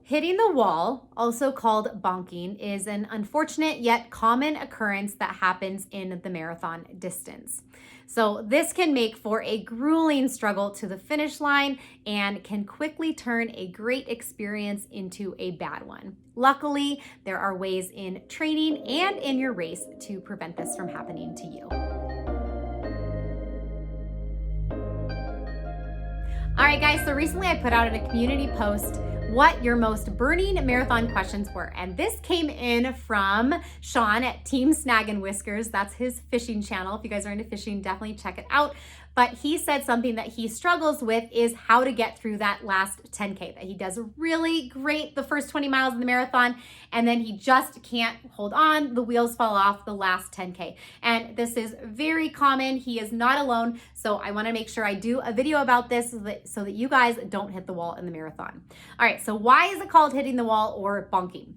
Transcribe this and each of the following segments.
Hitting the wall, also called bonking, is an unfortunate yet common occurrence that happens in the marathon distance. So, this can make for a grueling struggle to the finish line and can quickly turn a great experience into a bad one. Luckily, there are ways in training and in your race to prevent this from happening to you. All right, guys, so recently I put out in a community post what your most burning marathon questions were. And this came in from Sean at Team Snag and Whiskers. That's his fishing channel. If you guys are into fishing, definitely check it out. But he said something that he struggles with is how to get through that last 10K, that he does really great the first 20 miles in the marathon, and then he just can't hold on. The wheels fall off the last 10K. And this is very common. He is not alone. So I want to make sure I do a video about this so that you guys don't hit the wall in the marathon. All right, so why is it called hitting the wall or bonking?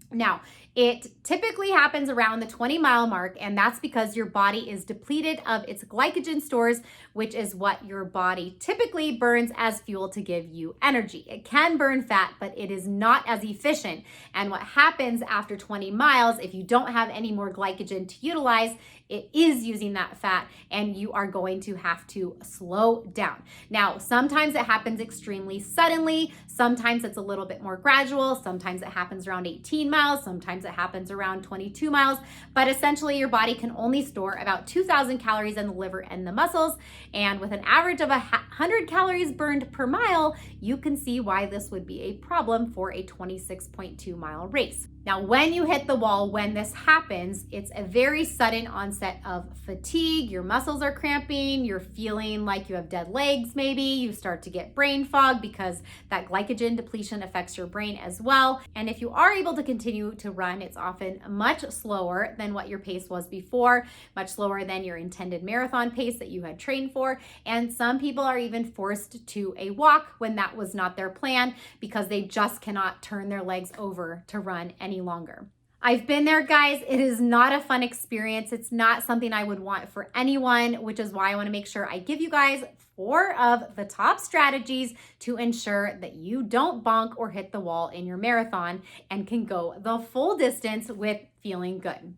Now, it typically happens around the 20-mile mark, and that's because your body is depleted of its glycogen stores, which is what your body typically burns as fuel to give you energy. It can burn fat, but it is not as efficient. And what happens after 20 miles, if you don't have any more glycogen to utilize, it is using that fat, and you are going to have to slow down. Now, sometimes it happens extremely suddenly. Sometimes it's a little bit more gradual. Sometimes it happens around 18 miles. Sometimes it happens around 22 miles. But essentially, your body can only store about 2,000 calories in the liver and the muscles. And with an average of 100 calories burned per mile, you can see why this would be a problem for a 26.2 mile race. Now, when you hit the wall, when this happens, it's a very sudden onset of fatigue. Your muscles are cramping. You're feeling like you have dead legs, maybe. You start to get brain fog because that glycogen depletion affects your brain as well. And if you are able to continue to run, it's often much slower than what your pace was before, much slower than your intended marathon pace that you had trained for. And some people are even forced to a walk when that was not their plan because they just cannot turn their legs over to run any longer. I've been there, guys. It is not a fun experience. It's not something I would want for anyone, which is why I want to make sure I give you guys 4 of the top strategies to ensure that you don't bonk or hit the wall in your marathon and can go the full distance with feeling good.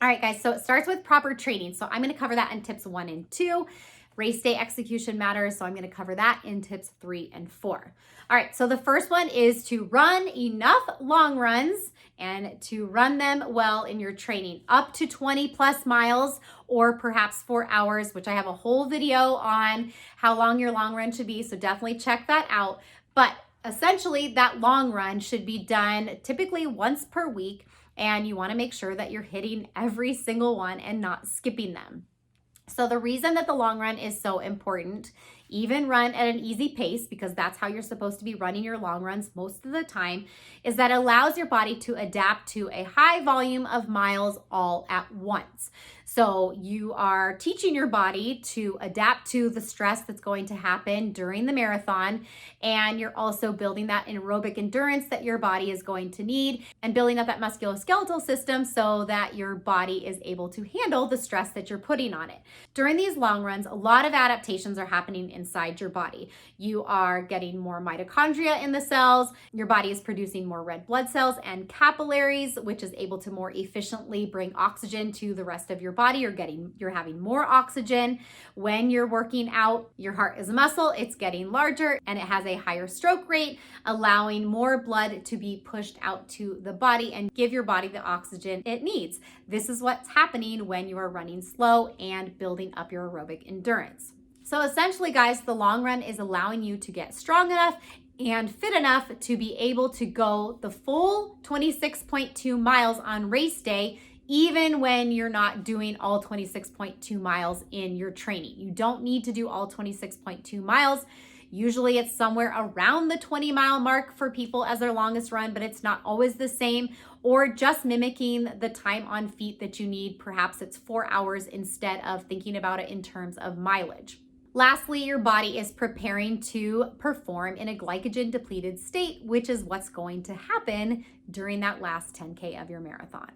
All right, guys, so it starts with proper training. So I'm going to cover that in tips 1 and 2. Race day execution matters, so I'm going to cover that in tips 3 and 4. All right, so the first one is to run enough long runs and to run them well in your training, up to 20 plus miles or perhaps 4 hours, which I have a whole video on how long your long run should be, so definitely check that out. But essentially, that long run should be done typically once per week, and you want to make sure that you're hitting every single one and not skipping them. So the reason that the long run is so important, even run at an easy pace, because that's how you're supposed to be running your long runs most of the time, is that it allows your body to adapt to a high volume of miles all at once. So you are teaching your body to adapt to the stress that's going to happen during the marathon, and you're also building that aerobic endurance that your body is going to need and building up that musculoskeletal system so that your body is able to handle the stress that you're putting on it. During these long runs, a lot of adaptations are happening inside your body. You are getting more mitochondria in the cells. Your body is producing more red blood cells and capillaries, which is able to more efficiently bring oxygen to the rest of your body. You're having more oxygen. When you're working out, your heart is a muscle, it's getting larger, and it has a higher stroke rate, allowing more blood to be pushed out to the body and give your body the oxygen it needs. This is what's happening when you are running slow and building up your aerobic endurance. So essentially, guys, the long run is allowing you to get strong enough and fit enough to be able to go the full 26.2 miles on race day, even when you're not doing all 26.2 miles in your training. You don't need to do all 26.2 miles. Usually it's somewhere around the 20-mile mark for people as their longest run, but it's not always the same, or just mimicking the time on feet that you need. Perhaps it's 4 hours instead of thinking about it in terms of mileage. Lastly, your body is preparing to perform in a glycogen depleted state, which is what's going to happen during that last 10K of your marathon.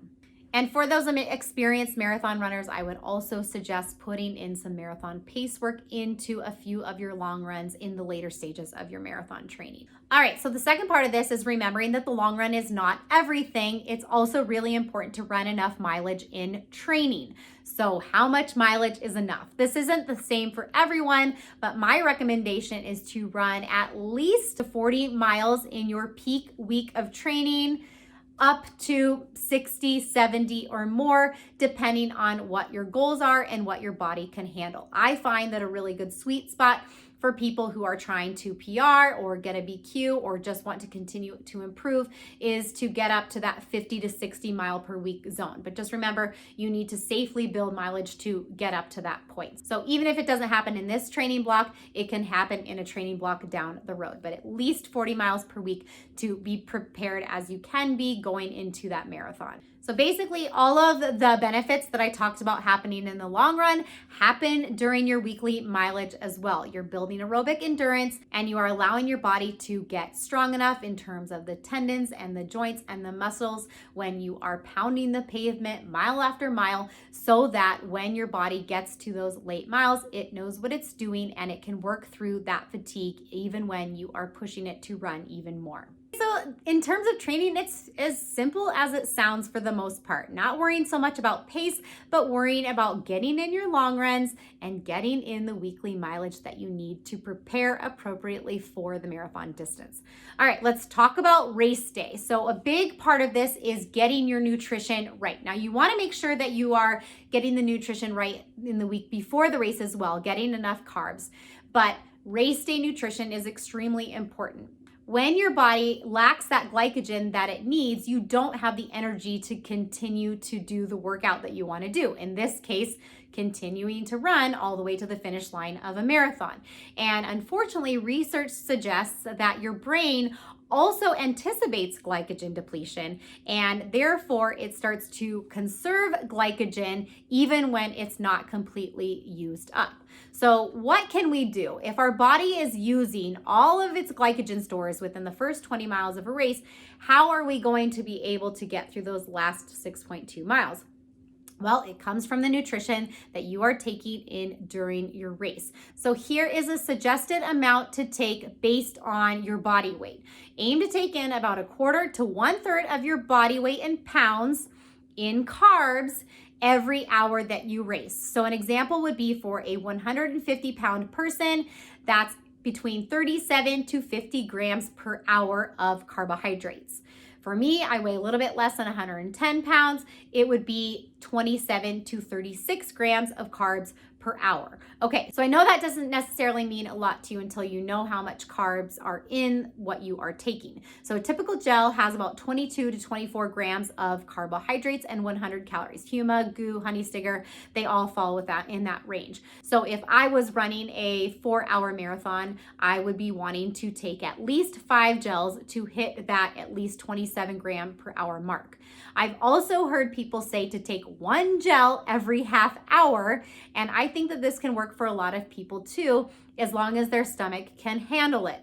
And for those experienced marathon runners, I would also suggest putting in some marathon pace work into a few of your long runs in the later stages of your marathon training. All right, so the second part of this is remembering that the long run is not everything. It's also really important to run enough mileage in training. So how much mileage is enough? This isn't the same for everyone, but my recommendation is to run at least 40 miles in your peak week of training, up to 60, 70 or more, depending on what your goals are and what your body can handle. I find that a really good sweet spot for people who are trying to PR or get a BQ or just want to continue to improve is to get up to that 50 to 60 mile per week zone. But just remember, you need to safely build mileage to get up to that point. So even if it doesn't happen in this training block, it can happen in a training block down the road, but at least 40 miles per week to be prepared as you can be going into that marathon. So basically all of the benefits that I talked about happening in the long run happen during your weekly mileage as well. You're building aerobic endurance and you are allowing your body to get strong enough in terms of the tendons and the joints and the muscles when you are pounding the pavement mile after mile, so that when your body gets to those late miles, it knows what it's doing and it can work through that fatigue even when you are pushing it to run even more. So in terms of training, it's as simple as it sounds for the most part. Not worrying so much about pace, but worrying about getting in your long runs and getting in the weekly mileage that you need to prepare appropriately for the marathon distance. All right, let's talk about race day. So a big part of this is getting your nutrition right. Now you want to make sure that you are getting the nutrition right in the week before the race as well, getting enough carbs. But race day nutrition is extremely important. When your body lacks that glycogen that it needs, you don't have the energy to continue to do the workout that you want to do. In this case, continuing to run all the way to the finish line of a marathon. And unfortunately, research suggests that your brain also anticipates glycogen depletion, and therefore it starts to conserve glycogen even when it's not completely used up. So what can we do? If our body is using all of its glycogen stores within the first 20 miles of a race, how are we going to be able to get through those last 6.2 miles? Well, it comes from the nutrition that you are taking in during your race. So here is a suggested amount to take based on your body weight. Aim to take in about 1/4 to 1/3 of your body weight in pounds in carbs every hour that you race. So an example would be for a 150-pound person, that's between 37 to 50 grams per hour of carbohydrates. For me, I weigh a little bit less than 110 pounds. It would be 27 to 36 grams of carbs per hour. Okay, so I know that doesn't necessarily mean a lot to you until you know how much carbs are in what you are taking. So a typical gel has about 22 to 24 grams of carbohydrates and 100 calories. Huma, GU, honey stinger, they all fall with that in that range. So if I was running a 4-hour marathon, I would be wanting to take at least 5 gels to hit that at least 27 gram per hour mark. I've also heard people say to take 1 gel every half hour, and I think that this can work for a lot of people too, as long as their stomach can handle it.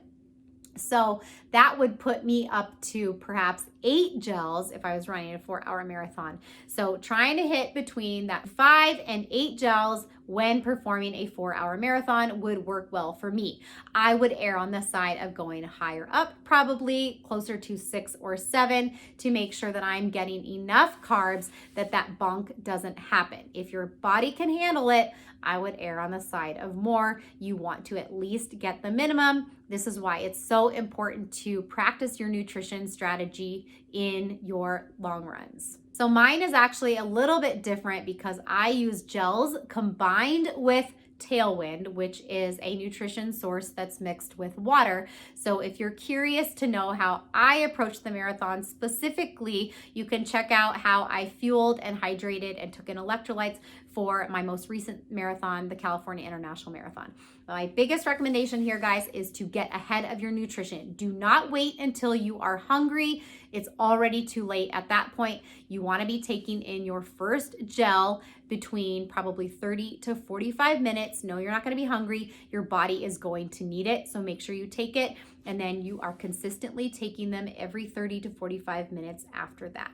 So that would put me up to perhaps 8 gels if I was running a 4-hour marathon. So trying to hit between that 5 and 8 gels when performing a 4-hour marathon would work well for me. I would err on the side of going higher up, probably closer to 6 or 7, to make sure that I'm getting enough carbs that bonk doesn't happen. If your body can handle it, I would err on the side of more. You want to at least get the minimum. This is why it's so important to practice your nutrition strategy in your long runs. So mine is actually a little bit different because I use gels combined with Tailwind, which is a nutrition source that's mixed with water. So if you're curious to know how I approach the marathon specifically, you can check out how I fueled and hydrated and took in electrolytes for my most recent marathon, the California International Marathon. My biggest recommendation here, guys, is to get ahead of your nutrition. Do not wait until you are hungry. It's already too late at that point. You want to be taking in your first gel between probably 30 to 45 minutes. No, you're not going to be hungry. Your body is going to need it. So make sure you take it, and then you are consistently taking them every 30 to 45 minutes after that.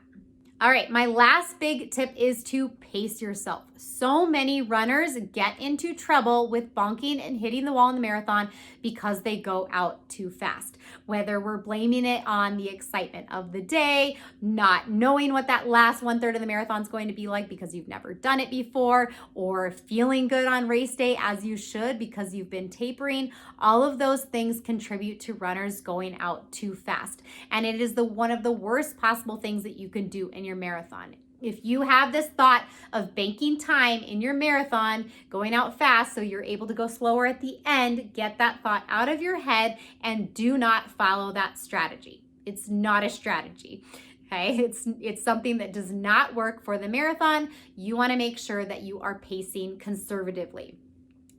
All right, my last big tip is to pace yourself. So many runners get into trouble with bonking and hitting the wall in the marathon because they go out too fast. Whether we're blaming it on the excitement of the day, not knowing what that last 1/3 of the marathon is going to be like because you've never done it before, or feeling good on race day as you should because you've been tapering, all of those things contribute to runners going out too fast. And it is one of the worst possible things that you can do in your marathon. If you have this thought of banking time in your marathon, going out fast so you're able to go slower at the end, get that thought out of your head and do not follow that strategy. It's not a strategy. Okay, it's something that does not work for the marathon. You want to make sure that you are pacing conservatively.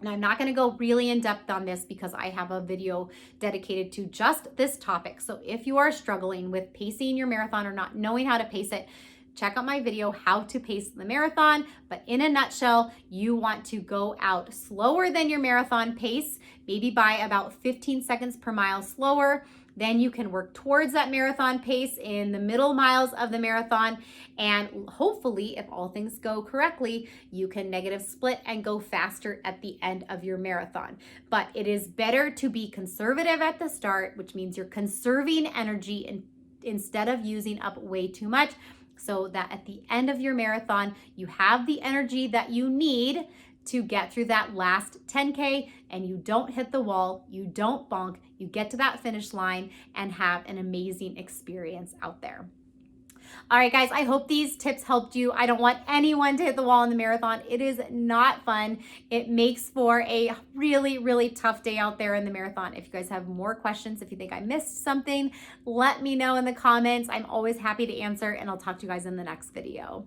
And I'm not going to go really in depth on this because I have a video dedicated to just this topic. So if you are struggling with pacing your marathon or not knowing how to pace it, check out my video, How to Pace the Marathon. But in a nutshell, you want to go out slower than your marathon pace, maybe by about 15 seconds per mile slower. Then you can work towards that marathon pace in the middle miles of the marathon. And hopefully, if all things go correctly, you can negative split and go faster at the end of your marathon. But it is better to be conservative at the start, which means you're conserving energy instead of using up way too much, so that at the end of your marathon, you have the energy that you need to get through that last 10K and you don't hit the wall, you don't bonk, you get to that finish line and have an amazing experience out there. All right, guys, I hope these tips helped you. I don't want anyone to hit the wall in the marathon. It is not fun. It makes for a really, really tough day out there in the marathon. If you guys have more questions, if you think I missed something, let me know in the comments. I'm always happy to answer, and I'll talk to you guys in the next video.